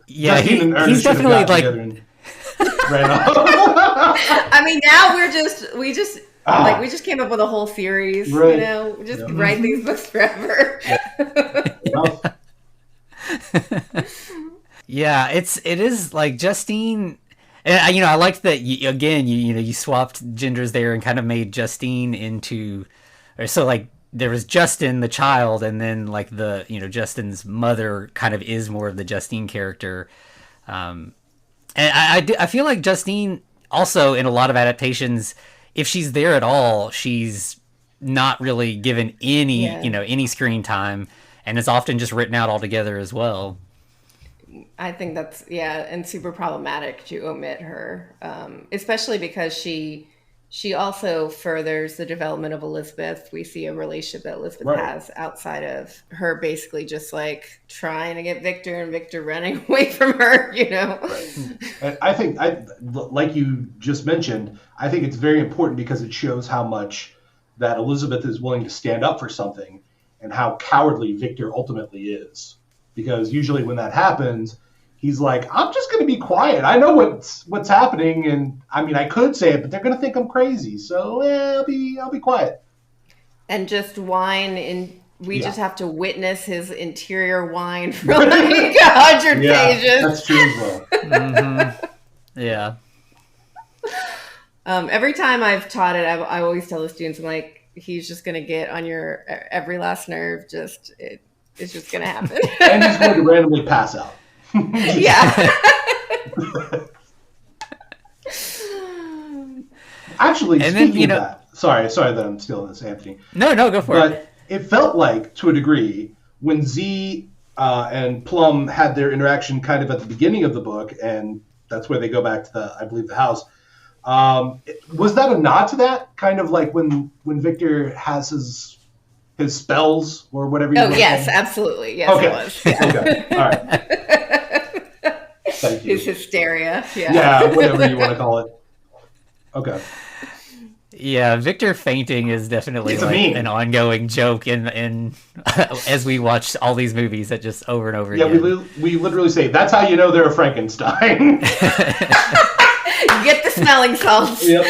He's definitely like. Ran off. I mean, now we just came up with a whole series. Right. Just write these books forever. Yeah, it is like Justine. And I liked that you swapped genders there and kind of made Justine into, or so like there was Justin the child, and then like the Justin's mother kind of is more of the Justine character. And I feel like Justine also in a lot of adaptations, if she's there at all, she's not really given any, Yeah. any screen time, and is often just written out altogether as well. I think that's, yeah, and super problematic to omit her, especially because she also furthers the development of Elizabeth. We see a relationship that Elizabeth Right. has outside of her basically just like trying to get Victor and Victor running away from her, you know? And I think, like you just mentioned, I think it's very important because it shows how much that Elizabeth is willing to stand up for something and how cowardly Victor ultimately is. Because usually when that happens, he's like, I'm just going to be quiet. I know what's happening, and I mean, I could say it, but they're going to think I'm crazy. So I'll be quiet. And just whine, and we Yeah. just have to witness his interior whine for like 100 pages. That's true as well. Yeah. Every time I've taught it, I always tell the students, I'm like, he's just going to get on your every last nerve. It's just going to happen. And he's going to randomly pass out. Yeah. Actually, And then, speaking of that, sorry that I'm stealing this, Anthony. No, go for it. But it felt like, to a degree, when Z and Plum had their interaction kind of at the beginning of the book, and that's where they go back to I believe, the house. Was that a nod to that? Kind of like when Victor has his spells or whatever. Oh, yes, absolutely. Yes, Okay. it was. Yeah. Okay. All right. Thank you. His hysteria. Yeah. Yeah, whatever you want to call it. Okay. Yeah, Victor fainting is definitely It's a like meme. an ongoing joke in as we watch all these movies that just over and over Yeah, again. we literally say, that's how you know they're a Frankenstein. Get the smelling salts. Yep.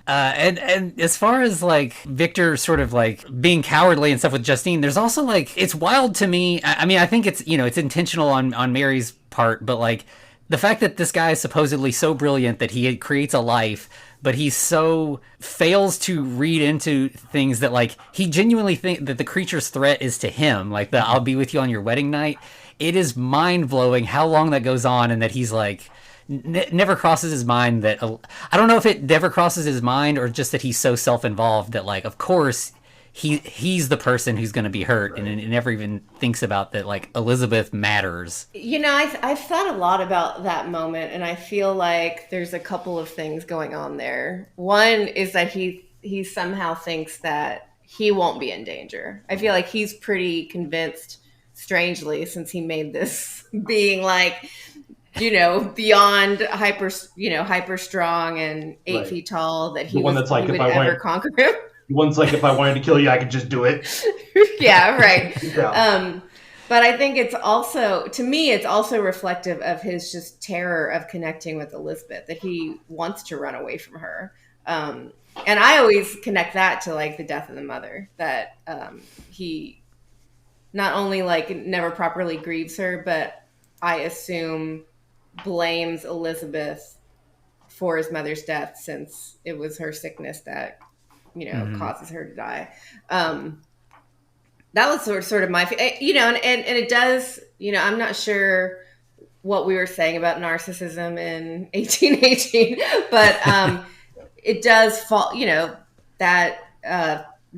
And as far as like Victor sort of like being cowardly and stuff with Justine, there's also like, it's wild to me. I mean, I think it's, it's intentional on Mary's part, but like the fact that this guy is supposedly so brilliant that he creates a life, but he so fails to read into things that like he genuinely think that the creature's threat is to him, like the I'll be with you on your wedding night. It is mind blowing how long that goes on, and that he's like never crosses his mind that I don't know if it never crosses his mind or just that he's so self-involved that like of course he's the person who's going to be hurt, right. And it never even thinks about that like Elizabeth matters. I've thought a lot about that moment, and I feel like there's a couple of things going on there. One is that he somehow thinks that he won't be in danger. I feel like he's pretty convinced, strangely, since he made this being like, beyond hyper strong and 8 Right. feet tall, that The one that's like, he would if I ever wanted- conquer him. The one's like, if I wanted to kill you, I could just do it. Yeah, right. Yeah. But I think it's also reflective of his just terror of connecting with Elizabeth, that he wants to run away from her. And I always connect that to like the death of the mother, that he not only like never properly grieves her, but I assume blames Elizabeth for his mother's death, since it was her sickness that causes her to die. That was sort of my, and it does, I'm not sure what we were saying about narcissism in 1818, but it does fall, that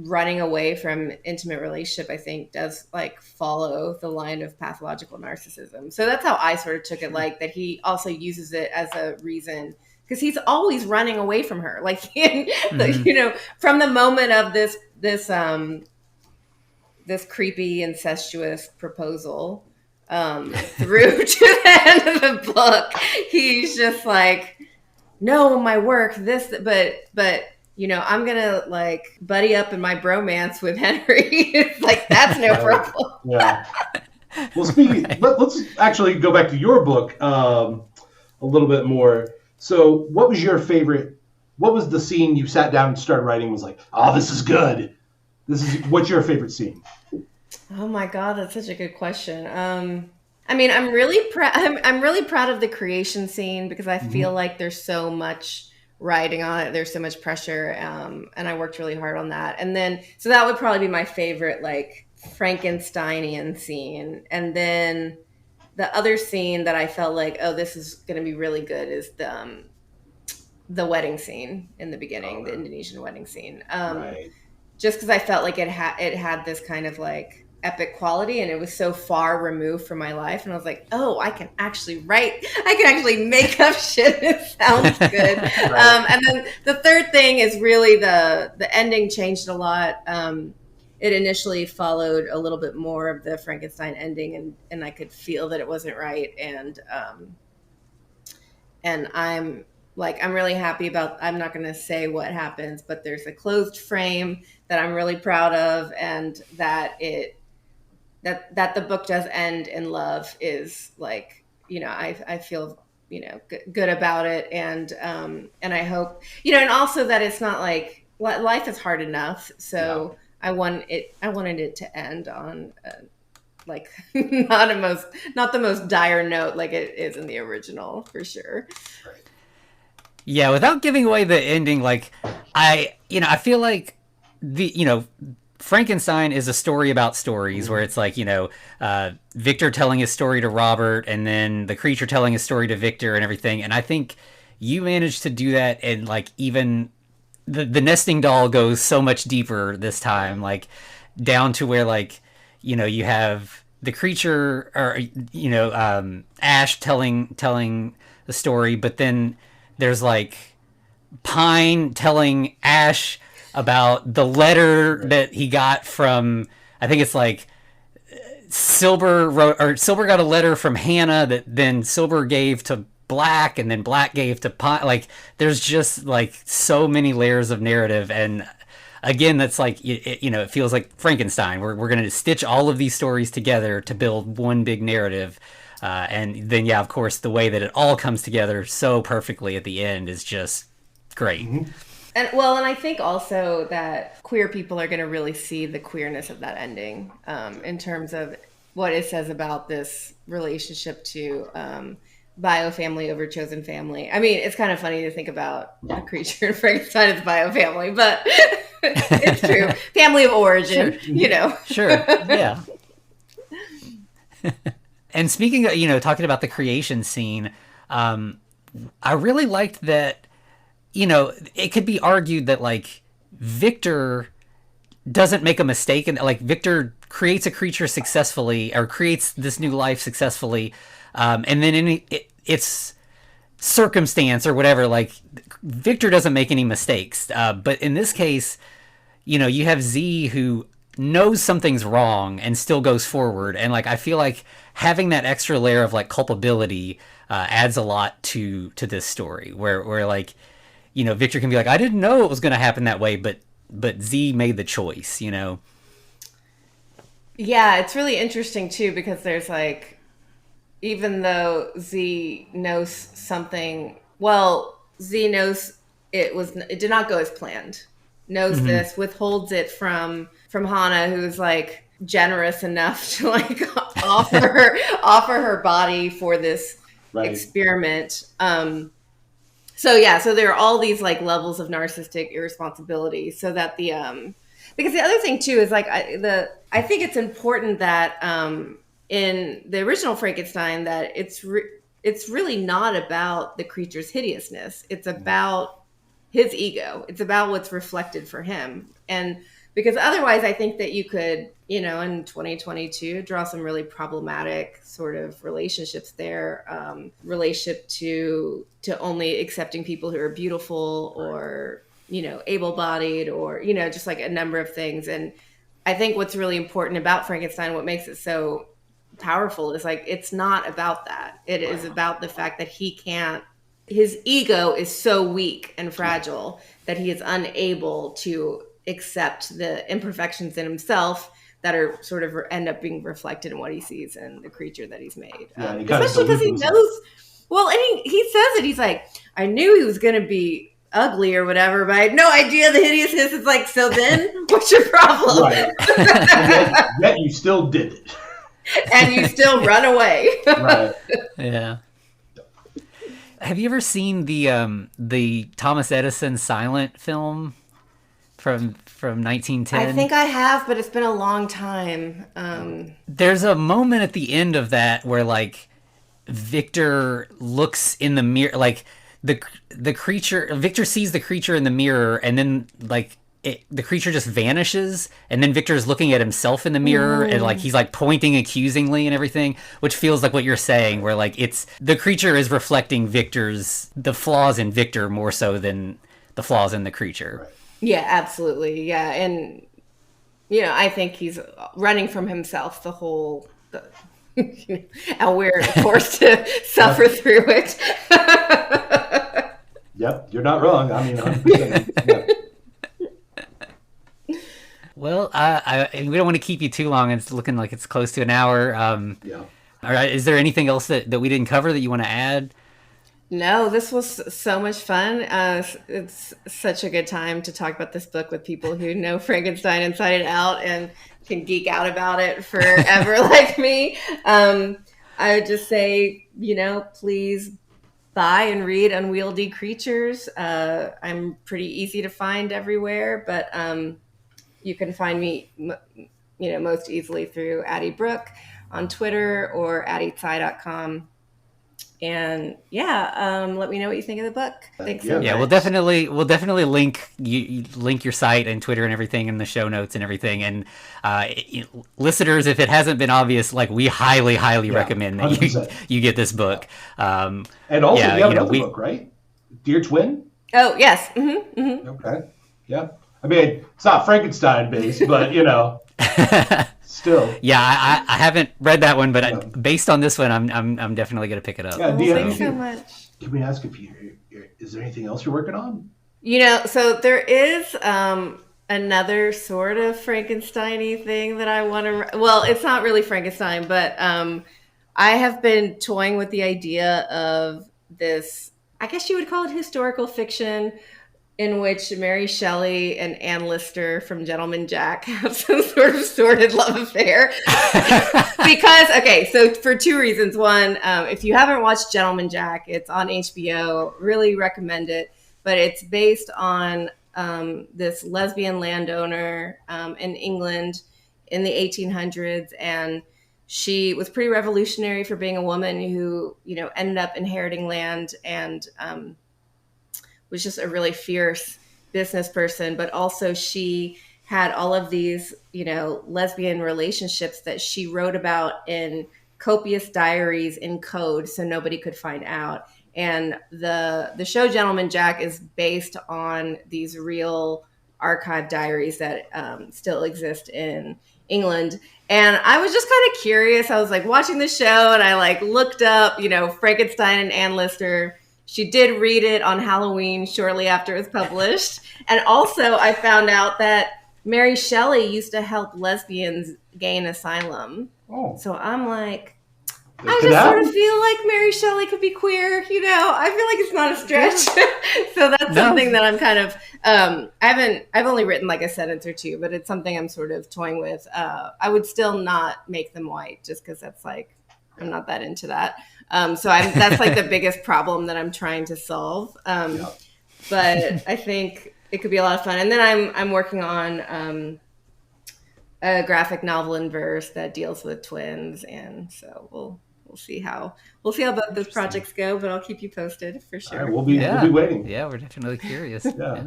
running away from intimate relationship, I think, does like follow the line of pathological narcissism. So that's how I sort of took it, like that he also uses it as a reason, because he's always running away from her, like from the moment of this creepy incestuous proposal through to the end of the book. He's just like, no, my work, this, but I'm gonna like buddy up in my bromance with Henry. It's like, that's no problem. Yeah. Well, let's actually go back to your book a little bit more. So what was your favorite? What was the scene you sat down and started writing and was like, oh, this is good? What's your favorite scene? Oh my God, that's such a good question. I mean, I'm really proud of the creation scene, because I feel like there's so much riding on it. There's so much pressure. And I worked really hard on that. And then, so that would probably be my favorite, like Frankensteinian scene. And then the other scene that I felt like, oh, this is going to be really good is the wedding scene in the beginning, the Indonesian wedding scene. Right. Just because I felt like it had this kind of like epic quality, and it was so far removed from my life, and I was like, oh, I can actually make up shit. It sounds good. Right. And then the third thing is really the ending changed a lot. It initially followed a little bit more of the Frankenstein ending, and I could feel that it wasn't right, and I'm really happy about, I'm not going to say what happens, but there's a closed frame that I'm really proud of, and that that the book does end in love is like, I feel, good about it. And I hope, and also that it's not like life is hard enough. So yeah. I wanted it to end on like not the most dire note like it is in the original, for sure. Yeah, without giving away the ending, like I feel like Frankenstein is a story about stories, where it's like, Victor telling his story to Robert, and then the creature telling his story to Victor and everything. And I think you managed to do that, and like even the nesting doll goes so much deeper this time, like down to where like, you have the creature, or Ash telling the story, but then there's like Pine telling Ash about the letter that he got from, I think it's like Silver got a letter from Hannah that then Silver gave to Black, and then Black gave to Pine. Like there's just like so many layers of narrative, and again, that's like, it feels like Frankenstein. We're going to stitch all of these stories together to build one big narrative. And then, yeah, of course, the way that it all comes together so perfectly at the end is just great. Mm-hmm. And I think also that queer people are going to really see the queerness of that ending, in terms of what it says about this relationship to bio family over chosen family. I mean, it's kind of funny to think about the creature in Frankenstein as bio family, but it's true. Family of origin, sure. Sure, yeah. And speaking of, talking about the creation scene, I really liked that, it could be argued that like Victor doesn't make a mistake, and like Victor creates a creature successfully, or creates this new life successfully, and then it's circumstance or whatever, like Victor doesn't make any mistakes. But in this case, you have Z who knows something's wrong and still goes forward, and like I feel like having that extra layer of like culpability adds a lot to this story, where like, Victor can be like, I didn't know it was going to happen that way, but Z made the choice, Yeah, it's really interesting too, because there's like, even though Z knows something, Z knows it did not go as planned. Knows this, withholds it from Hannah, who's like generous enough to like offer her body for this experiment. So there are all these like levels of narcissistic irresponsibility, so that because the other thing too is like I think it's important that in the original Frankenstein that it's really not about the creature's hideousness. It's about his ego. It's about what's reflected for him. And because otherwise I think that you could, in 2022 draw some really problematic sort of relationships there, relationship to only accepting people who are beautiful or, able-bodied, or, just like a number of things. And I think what's really important about Frankenstein, what makes it so powerful, is like, it's not about that. It is about the fact that his ego is so weak and fragile that he is unable to accept the imperfections in himself that are sort of end up being reflected in what he sees in the creature that he's made. Especially because he knows, and he says it, he's like, I knew he was going to be ugly or whatever, but I had no idea the hideousness. It's like, so then what's your problem? Right. Yet you still did it. And you still run away. Right. Yeah. Have you ever seen the Thomas Edison silent film from 1910? I think I have, but it's been a long time. There's a moment at the end of that where like Victor looks in the mirror, like the creature. Victor sees the creature in the mirror, and then like the creature just vanishes, and then Victor's looking at himself in the mirror, and like he's like pointing accusingly and everything, which feels like what you're saying, where like it's the creature is reflecting the flaws in Victor more so than the flaws in the creature. Right. Yeah, absolutely. Yeah, and I think he's running from himself the whole. And we're forced to suffer through it. Yep, you're not wrong. I mean, 100%. Yeah. Well, we don't want to keep you too long. It's looking like it's close to an hour. Yeah. All right. Is there anything else that we didn't cover that you want to add? No, this was so much fun. It's such a good time to talk about this book with people who know Frankenstein inside and out and can geek out about it forever like me. I would just say, please buy and read Unwieldy Creatures. I'm pretty easy to find everywhere, but you can find me, most easily through Addie Brooke on Twitter or addietsai.com. And let me know what you think of the book. Thanks so much. Yeah, we'll definitely link your site and Twitter and everything in the show notes and everything. And listeners, if it hasn't been obvious, like we highly recommend that 100%. you get this book. And also, you have another book, right? Dear Twin? Oh, yes. Mm-hmm, mm-hmm. Okay. Yeah. I mean, it's not Frankenstein based, but still. Yeah, I haven't read that one, but based on this one, I'm definitely gonna pick it up. Yeah, thanks so much. Can we ask if is there anything else you're working on? So there is another sort of Frankenstein-y thing that I want to. Well, it's not really Frankenstein, but I have been toying with the idea of this. I guess you would call it historical fiction, in which Mary Shelley and Anne Lister from Gentleman Jack have some sort of sordid love affair. So for two reasons. One, if you haven't watched Gentleman Jack, it's on HBO. Really recommend it. But it's based on this lesbian landowner in England in the 1800s. And she was pretty revolutionary for being a woman who, ended up inheriting land and was just a really fierce business person, but also she had all of these, lesbian relationships that she wrote about in copious diaries in code so nobody could find out. And the show Gentleman Jack is based on these real archive diaries that still exist in England. And I was just kind of curious. I was like watching the show and I like looked up, Frankenstein and Anne Lister. She did read it on Halloween shortly after it was published. And also I found out that Mary Shelley used to help lesbians gain asylum. Oh. So I'm like, I just sort of feel like Mary Shelley could be queer, I feel like it's not a stretch. So that's something that I'm kind of, I've only written like a sentence or two, but it's something I'm sort of toying with. I would still not make them white just because that's like, I'm not that into that. That's like the biggest problem that I'm trying to solve. But I think it could be a lot of fun. And then I'm working on a graphic novel in verse that deals with twins, and so we'll see how both those projects go. But I'll keep you posted for sure. All right, we'll be waiting. Yeah, we're definitely curious. Yeah.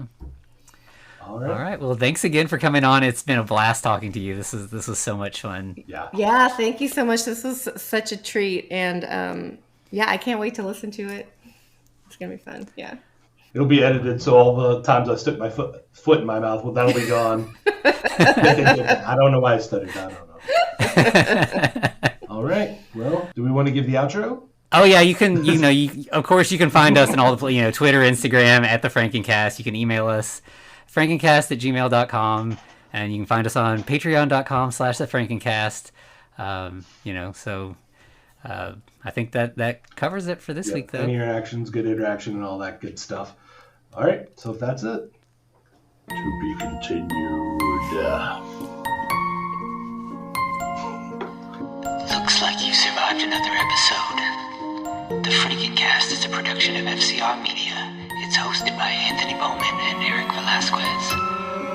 All right. Well, thanks again for coming on. It's been a blast talking to you. This was so much fun. Yeah. Thank you so much. This was such a treat, and I can't wait to listen to it. It's gonna be fun. Yeah. It'll be edited, so all the times I stuck my foot in my mouth, that'll be gone. I don't know why I stuttered. I don't know. All right. Well, do we want to give the outro? Oh yeah, you can. Of course, you can find us on all the Twitter, Instagram at the Frankencast. You can email us frankencast@gmail.com, and you can find us on patreon.com/thefrankencast. I think that covers it for this week, though. Any interactions, good interaction, and all that good stuff. All right, so if that's it, to be continued. Looks like you survived another episode. The Frankencast is a production of FCR Media. It's hosted by Anthony Bowman and Eric Velasquez.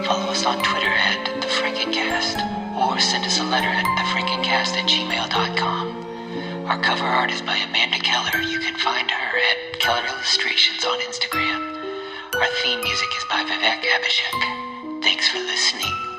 Follow us on Twitter at The Frankencast, or send us a letter at thefrankencast@gmail.com. Our cover art is by Amanda Keller. You can find her at Keller Illustrations on Instagram. Our theme music is by Vivek Abhishek. Thanks for listening.